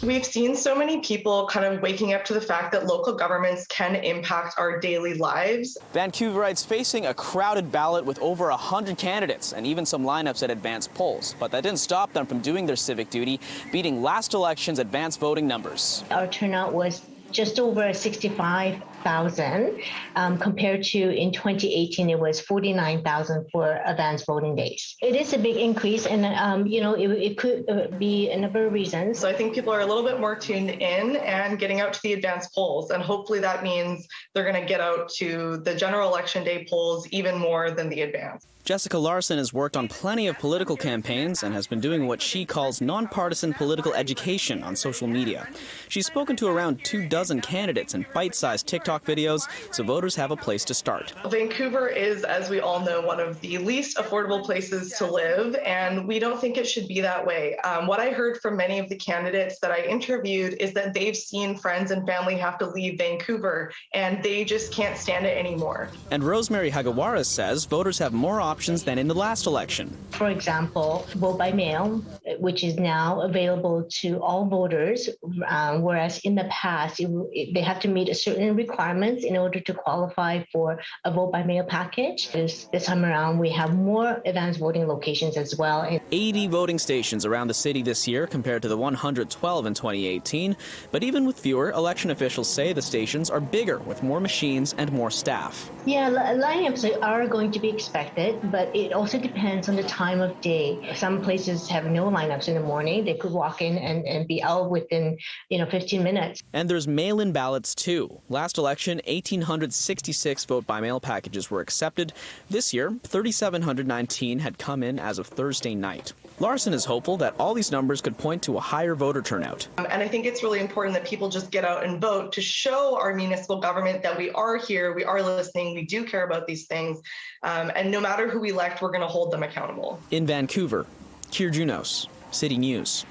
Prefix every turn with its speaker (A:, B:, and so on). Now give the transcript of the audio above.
A: We've seen so many people kind of waking up to the fact that local governments can impact our daily lives.
B: Vancouverites facing a crowded ballot with over 100 candidates and even some lineups at advanced polls. But that didn't stop them from doing their civic duty, beating last election's advanced voting numbers.
C: Our turnout was just over 65,000 compared to in 2018 it was 49,000 for advanced voting days. It is a big increase, and it could be a number of reasons.
A: So I think people are a little bit more tuned in and getting out to the advanced polls, and hopefully that means they're going to get out to the general election day polls even more than the advanced.
B: Jessica Larson has worked on plenty of political campaigns and has been doing what she calls nonpartisan political education on social media. She's spoken to around 24 candidates in bite-sized TikTok videos, so voters have a place to start.
A: Vancouver is, as we all know, one of the least affordable places to live, and we don't think it should be that way. What I heard from many of the candidates that I interviewed is that they've seen friends and family have to leave Vancouver, and they just can't stand it anymore.
B: And Rosemary Hagawara says voters have more options than in the last election.
C: For example, vote by mail, which is now available to all voters, whereas in the past they have to meet certain requirements in order to qualify for a vote by mail package. This time around, we have more advanced voting locations as well.
B: 80 voting stations around the city this year compared to the 112 in 2018. But even with fewer, election officials say the stations are bigger with more machines and more staff.
C: Yeah, lineups are going to be expected, but it also depends on the time of day. Some places have no lineups in the morning. They could walk in and be out within 15 minutes.
B: And there's mail-in ballots too. Last election, 1,866 vote-by-mail packages were accepted. This year, 3,719 had come in as of Thursday night. Larson is hopeful that all these numbers could point to a higher voter turnout.
A: And I think it's really important that people just get out and vote to show our municipal government that we are here, we are listening, we do care about these things. And no matter who we elect, we're going to hold them accountable.
B: In Vancouver, Kier Junos, City News.